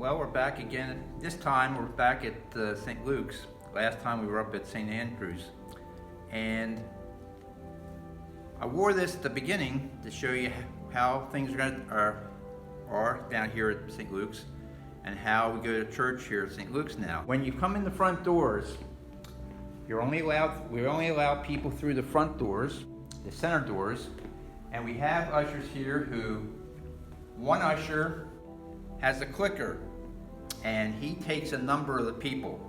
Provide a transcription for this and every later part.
Well, we're back again. This time we're back at St. Luke's. Last time we were up at St. Andrew's. And I wore this at the beginning to show you how things are down here at St. Luke's and how we go to church here at St. Luke's now. When you come in the front doors, we only allow people through the front doors, the center doors, and we have ushers here who, one usher has a clicker and he takes a number of the people.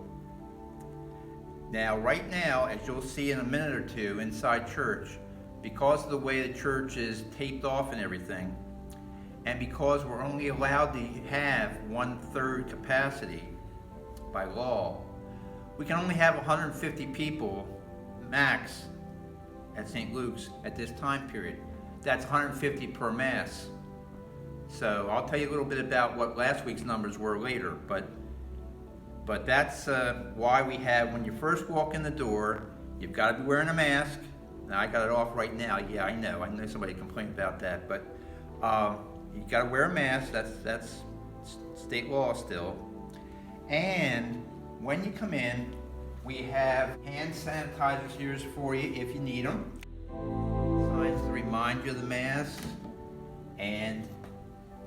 Now, right now, as you'll see in a minute or two inside church, because of the way the church is taped off and everything, and because we're only allowed to have 1/3 capacity by law, we can only have 150 people max at St. Luke's at this time period. That's 150 per Mass. So I'll tell you a little bit about what last week's numbers were later, but that's why we have, when you first walk in the door, you've got to be wearing a mask. Now I got it off right now. Yeah, I know somebody complained about that, but you got to wear a mask. That's state law still. And when you come in, we have hand sanitizers here for you if you need them. Signs to remind you of the mask, and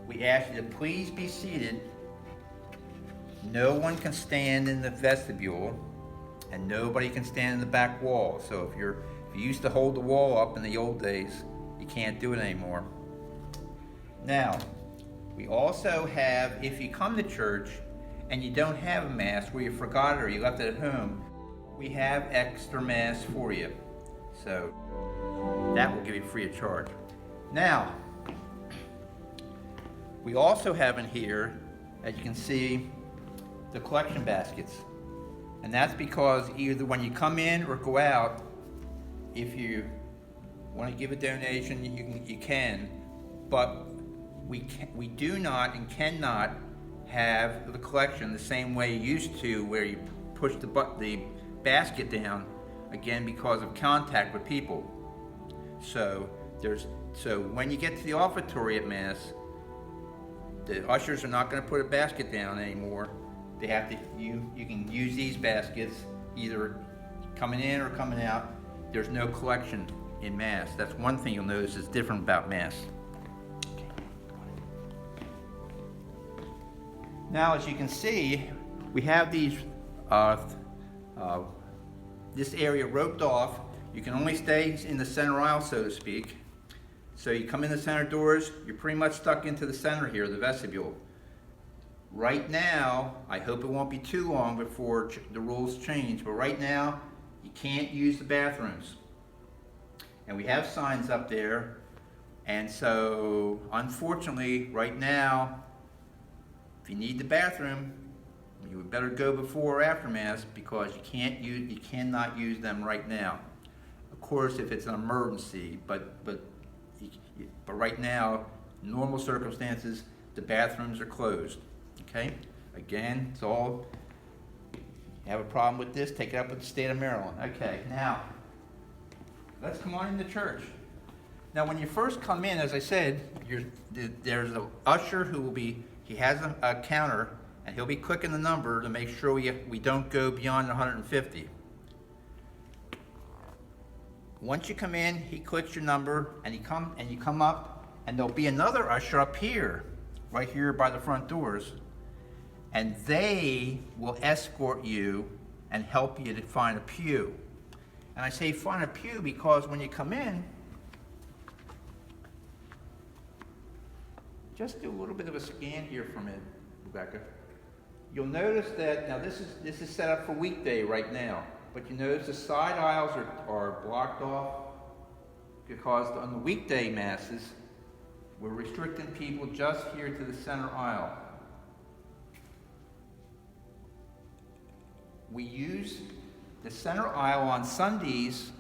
we ask you to please be seated. No one can stand in the vestibule, and nobody can stand in the back wall. So if you used to hold the wall up in the old days, you can't do it anymore. Now, we also have, if you come to church and you don't have a mask, or you forgot it or you left it at home, we have extra masks for you. So that will give you free of charge. Now, we also have in here, as you can see, the collection baskets. And that's because either when you come in or go out, if you want to give a donation, you can, but we do not and cannot have the collection the same way you used to, where you push the basket down, again because of contact with people. So when you get to the offertory at Mass, the ushers are not going to put a basket down anymore. They have to. You can use these baskets either coming in or coming out. There's no collection in Mass. That's one thing you'll notice is different about Mass. Now, as you can see, we have these this area roped off. You can only stay in the center aisle, so to speak. So you come in the center doors, you're pretty much stuck into the center here, the vestibule. Right now, I hope it won't be too long before the rules change, but right now, you can't use the bathrooms. And we have signs up there, and so unfortunately, right now, if you need the bathroom, you would better go before or after Mass, because you cannot use them right now. Of course, if it's an emergency, but right now, normal circumstances, the bathrooms are closed. Okay? Again, it's all, you have a problem with this, take it up with the state of Maryland. Okay, now, let's come on into church. Now, when you first come in, as I said, there's an usher who will be, he has a counter, and he'll be clicking the number to make sure we don't go beyond 150. Once you come in, he clicks your number, and you come up, and there'll be another usher up here, right here by the front doors, and they will escort you and help you to find a pew. And I say find a pew because when you come in, just do a little bit of a scan here for a minute, Rebecca. You'll notice that, now this is set up for weekday right now, but you notice the side aisles are blocked off because on the weekday Masses, we're restricting people just here to the center aisle. We use the center aisle on Sundays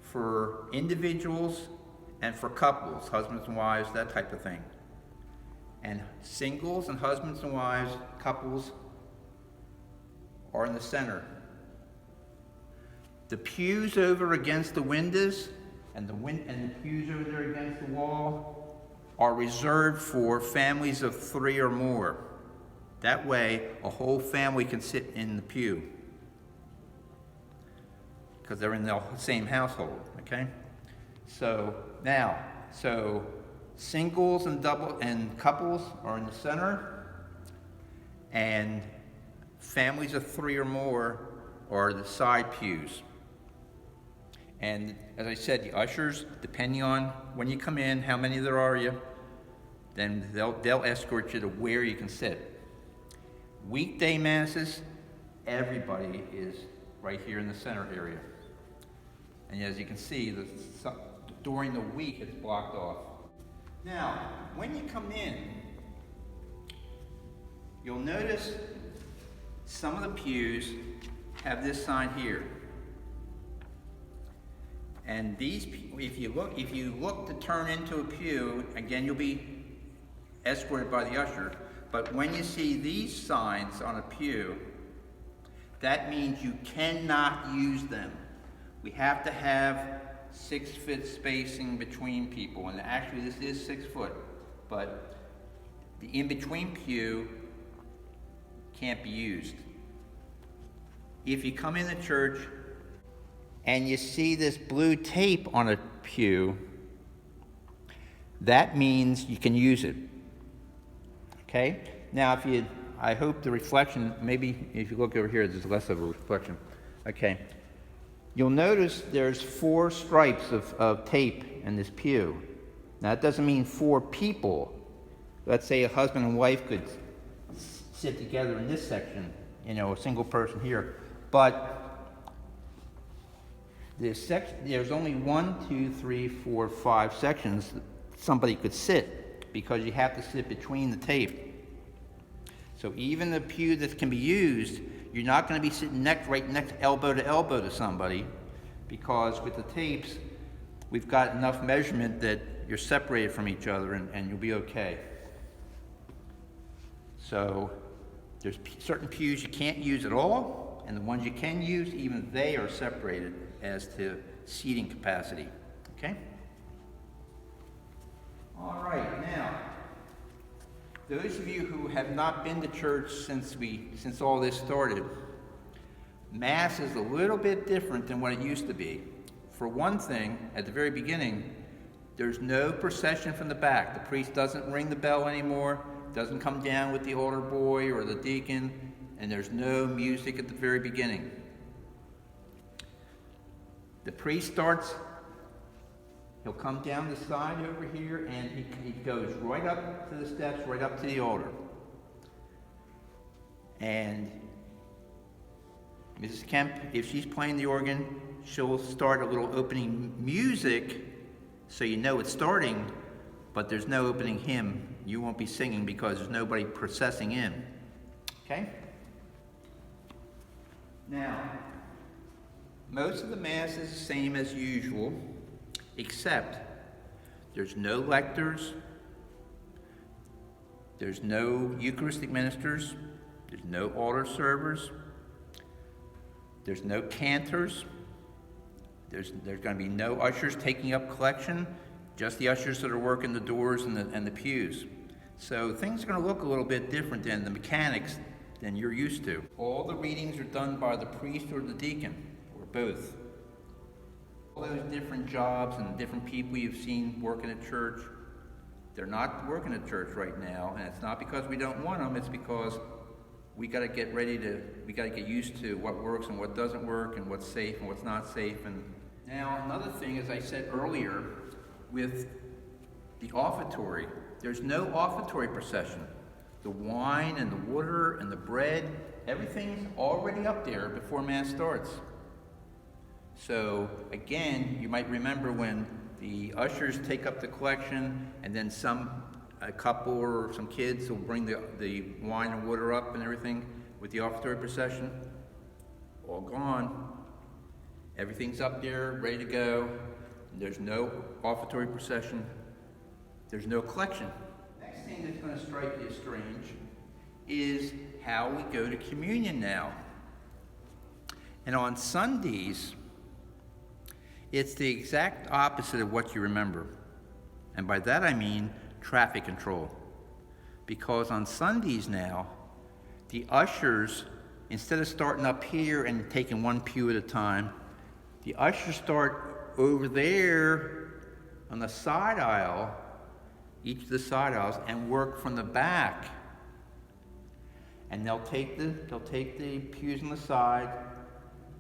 for individuals and for couples, husbands and wives, that type of thing. And singles and husbands and wives, couples, are in the center. The pews over against the windows and the pews over there against the wall are reserved for families of 3 or more. That way, a whole family can sit in the pew because they're in the same household, okay? So singles and couples are in the center, and families of 3 or more are the side pews. And as I said, the ushers, depending on when you come in, how many there are you, then they'll escort you to where you can sit. Weekday masses, everybody is right here in the center area. And as you can see, during the week it's blocked off. Now, when you come in, you'll notice some of the pews have this sign here. And these, if you look to turn into a pew, again, you'll be escorted by the usher. But when you see these signs on a pew, that means you cannot use them. We have to have 6 foot spacing between people, and actually this is 6 foot, but the in-between pew can't be used. If you come in the church and you see this blue tape on a pew, that means you can use it. Okay? Now, I hope the reflection, maybe if you look over here, there's less of a reflection. Okay. You'll notice there's 4 stripes of tape in this pew. Now, that doesn't mean 4 people. Let's say a husband and wife could sit together in this section, a single person here. But there's only 1, 2, 3, 4, 5 sections that somebody could sit, because you have to sit between the tape. So even the pew that can be used, you're not going to be sitting right next elbow to elbow to somebody, because with the tapes, we've got enough measurement that you're separated from each other and you'll be okay. So there's certain pews you can't use at all, and the ones you can use, even they are separated as to seating capacity. Okay? All right, now, those of you who have not been to church since all this started, Mass is a little bit different than what it used to be. For one thing, at the very beginning, there's no procession from the back. The priest doesn't ring the bell anymore, doesn't come down with the altar boy or the deacon, and there's no music at the very beginning. The priest starts, he'll come down the side over here, and he goes right up to the steps, right up to the altar. And Mrs. Kemp, if she's playing the organ, she'll start a little opening music so you know it's starting, but there's no opening hymn. You won't be singing because there's nobody processing in. Okay? Now, most of the Mass is the same as usual, except there's no lectors, there's no Eucharistic ministers, there's no altar servers, there's no cantors, there's going to be no ushers taking up collection, just the ushers that are working the doors and the pews. So things are going to look a little bit different than the mechanics than you're used to. All the readings are done by the priest or the deacon, or both. All those different jobs and different people you've seen working at church, they're not working at church right now, and it's not because we don't want them, it's because we got to get used to what works and what doesn't work, and what's safe and what's not safe. And now another thing, as I said earlier, with the offertory, there's no offertory procession. The wine and the water and the bread, everything's already up there before Mass starts. So again, you might remember when the ushers take up the collection, and then a couple or some kids will bring the wine and water up and everything with the offertory procession. All gone. Everything's up there, ready to go. There's no offertory procession. There's no collection. Next thing that's going to strike you as strange is how we go to communion now. And on Sundays, it's the exact opposite of what you remember. And by that I mean traffic control. Because on Sundays now, the ushers, instead of starting up here and taking one pew at a time, the ushers start over there on the side aisle, each of the side aisles, and work from the back. And they'll take the pews on the side,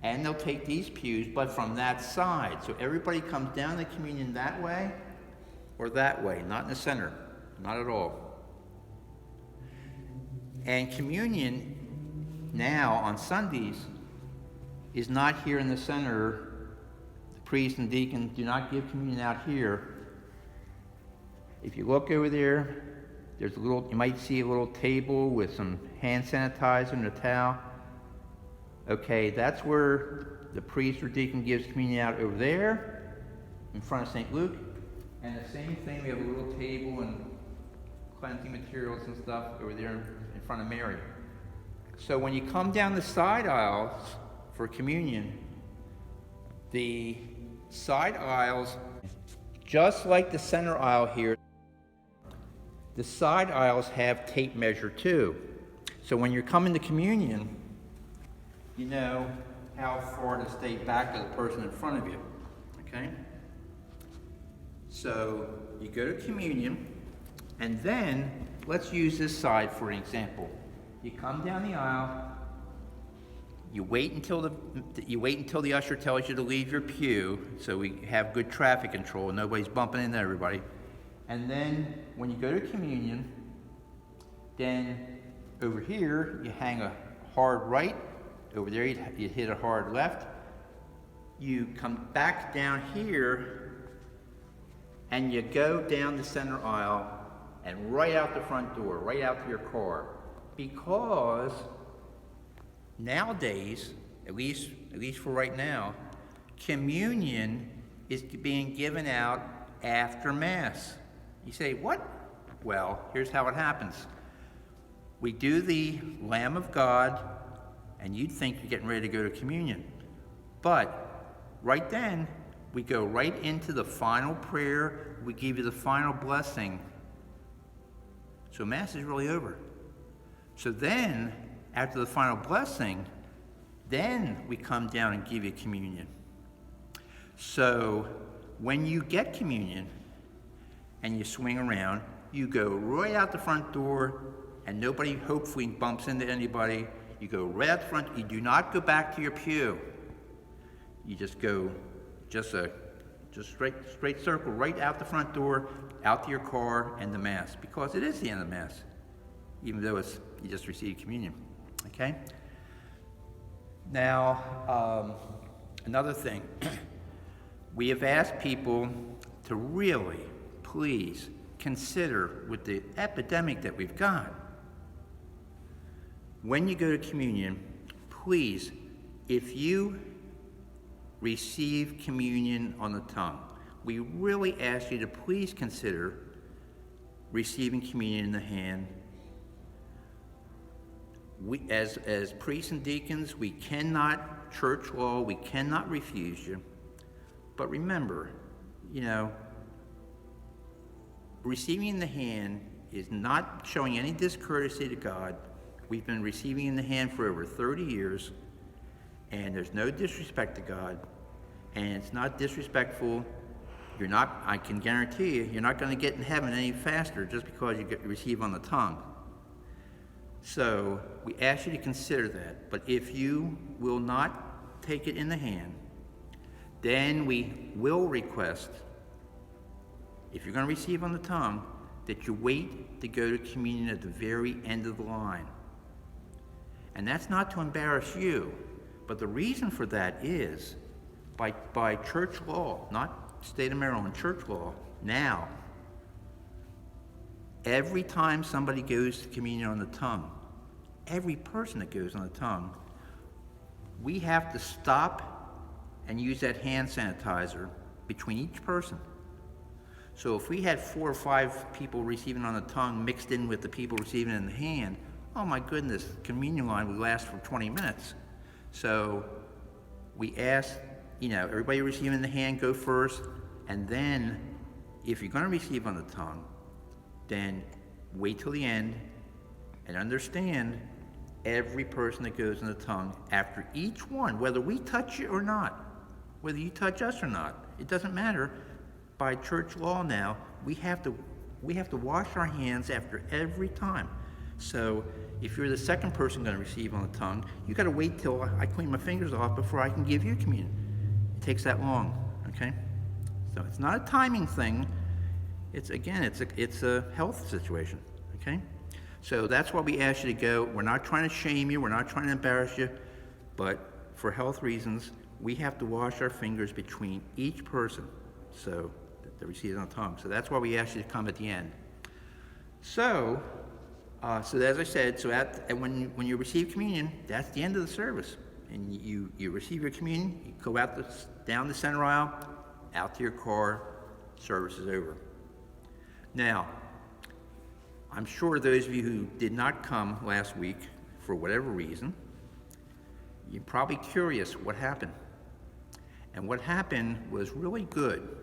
and they'll take these pews, but from that side. So everybody comes down the communion that way or that way, not in the center, not at all. And communion now on Sundays is not here in the center. The priest and deacon do not give communion out here. If you look over there, there's you might see a little table with some hand sanitizer and a towel. Okay, that's where the priest or deacon gives communion out over there in front of St. Luke. And the same thing, we have a little table and cleansing materials and stuff over there in front of Mary. So when you come down the side aisles for communion, the side aisles, just like the center aisle here, the side aisles have tape measure too. So when you're coming to communion, you know how far to stay back of the person in front of you, okay? So you go to communion, and then let's use this side for an example. You come down the aisle, you wait until the usher tells you to leave your pew, so we have good traffic control, nobody's bumping into everybody. And then when you go to communion, then over here you hang a hard right, over there you hit a hard left. You come back down here and you go down the center aisle and right out the front door, right out to your car. Because nowadays, at least for right now, communion is being given out after Mass. You say, what? Well, here's how it happens. We do the Lamb of God, and you'd think you're getting ready to go to communion. But right then, we go right into the final prayer. We give you the final blessing. So Mass is really over. So then, after the final blessing, then we come down and give you communion. So when you get communion and you swing around, you go right out the front door, and nobody hopefully bumps into anybody. You go right out the front. You do not go back to your pew. You just go straight circle right out the front door, out to your car, and the Mass, because it is the end of Mass, even though you just received communion. Okay? Now, another thing. We have asked people to really, please, consider with the epidemic that we've got, when you go to communion, please, if you receive communion on the tongue, we really ask you to please consider receiving communion in the hand. We, as priests and deacons, we cannot, church law, we cannot refuse you. But remember, receiving in the hand is not showing any discourtesy to God. We've been receiving in the hand for over 30 years, and there's no disrespect to God, and it's not disrespectful. I can guarantee you're not going to get in heaven any faster just because you receive on the tongue. So we ask you to consider that. But if you will not take it in the hand, then we will request, if you're going to receive on the tongue, that you wait to go to communion at the very end of the line. And that's not to embarrass you, but the reason for that is by church law, not state of Maryland, church law, now, every time somebody goes to communion on the tongue, every person that goes on the tongue, we have to stop and use that hand sanitizer between each person. So if we had 4 or 5 people receiving on the tongue mixed in with the people receiving in the hand, oh my goodness, communion line would last for 20 minutes. So we ask, everybody receiving in the hand go first, and then if you're going to receive on the tongue, then wait till the end and understand every person that goes in the tongue, after each one, whether we touch you or not, whether you touch us or not, it doesn't matter. By church law now, we have to wash our hands after every time. So if you're the second person going to receive on the tongue, you got to wait till I clean my fingers off before I can give you communion. It takes that long, okay? So it's not a timing thing. It's a health situation, okay? So that's why we ask you to go. We're not trying to shame you. We're not trying to embarrass you. But for health reasons, we have to wash our fingers between each person so that receives on the tongue. So that's why we ask you to come at the end. So as I said, and when you receive communion, that's the end of the service. And you receive your communion, you go down the center aisle, out to your car, service is over. Now, I'm sure those of you who did not come last week, for whatever reason, you're probably curious what happened. And what happened was really good.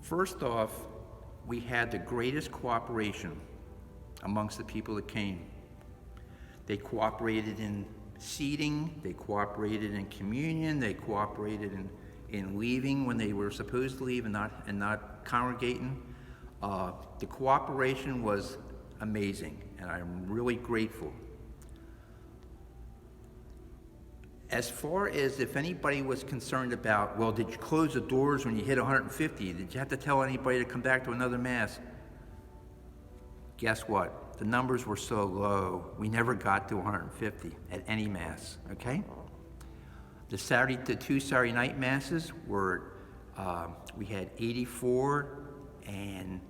First off, we had the greatest cooperation amongst the people that came. They cooperated in seating, they cooperated in communion, they cooperated in leaving when they were supposed to leave and not congregating. The cooperation was amazing, and I'm really grateful. As far as if anybody was concerned about, well, did you close the doors when you hit 150? Did you have to tell anybody to come back to another Mass? Guess what? The numbers were so low, we never got to 150 at any Mass, okay? The two Saturday night Masses were, we had 84 and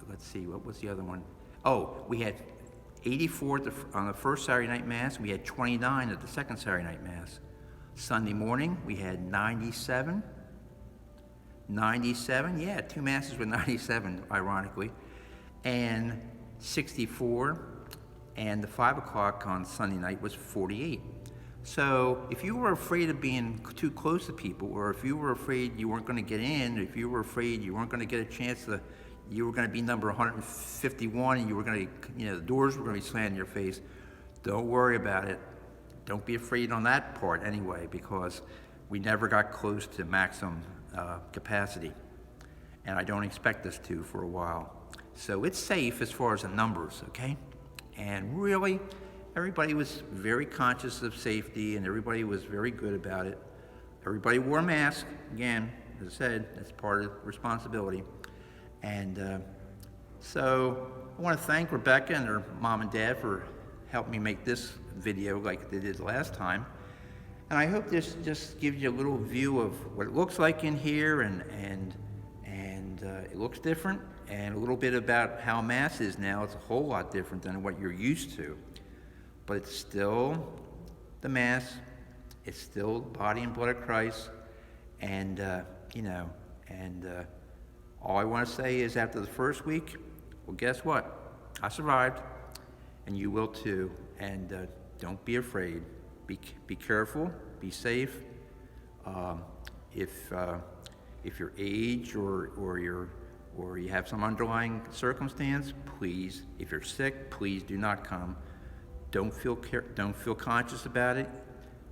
let's see, what was the other one? Oh, we had 84 on the first Saturday night Mass. We had 29 at the second Saturday night Mass. Sunday morning, we had 97. 97, yeah, two Masses with 97, ironically. And 64, and the 5 o'clock on Sunday night was 48. So if you were afraid of being too close to people, or if you were afraid you weren't going to get in, if you were afraid you weren't going to get a chance to, you were going to be number 151 and you were going to, the doors were going to be slammed in your face, don't worry about it. Don't be afraid on that part anyway, because we never got close to maximum capacity. And I don't expect us to for a while. So it's safe as far as the numbers, okay? And really, everybody was very conscious of safety and everybody was very good about it. Everybody wore a mask. Again, as I said, that's part of responsibility. And so I want to thank Rebecca and her mom and dad for helping me make this video like they did last time. And I hope this just gives you a little view of what it looks like in here, and it looks different, and a little bit about how Mass is now. It's a whole lot different than what you're used to. But it's still the Mass. It's still the body and blood of Christ. And, all I want to say is after the first week, well, guess what? I survived, and you will too. And don't be afraid. Be careful. Be safe. If your age or you have some underlying circumstance, please. If you're sick, please do not come. Don't feel conscious about it.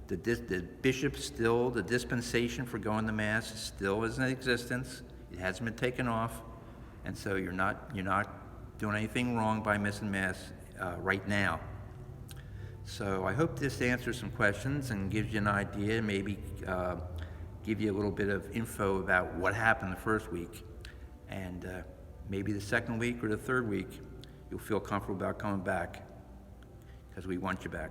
The bishop still, the dispensation for going to Mass still is in existence. It hasn't been taken off, and so you're not doing anything wrong by missing Mass right now. So I hope this answers some questions and gives you an idea, maybe give you a little bit of info about what happened the first week, and maybe the second week or the third week you'll feel comfortable about coming back, because we want you back.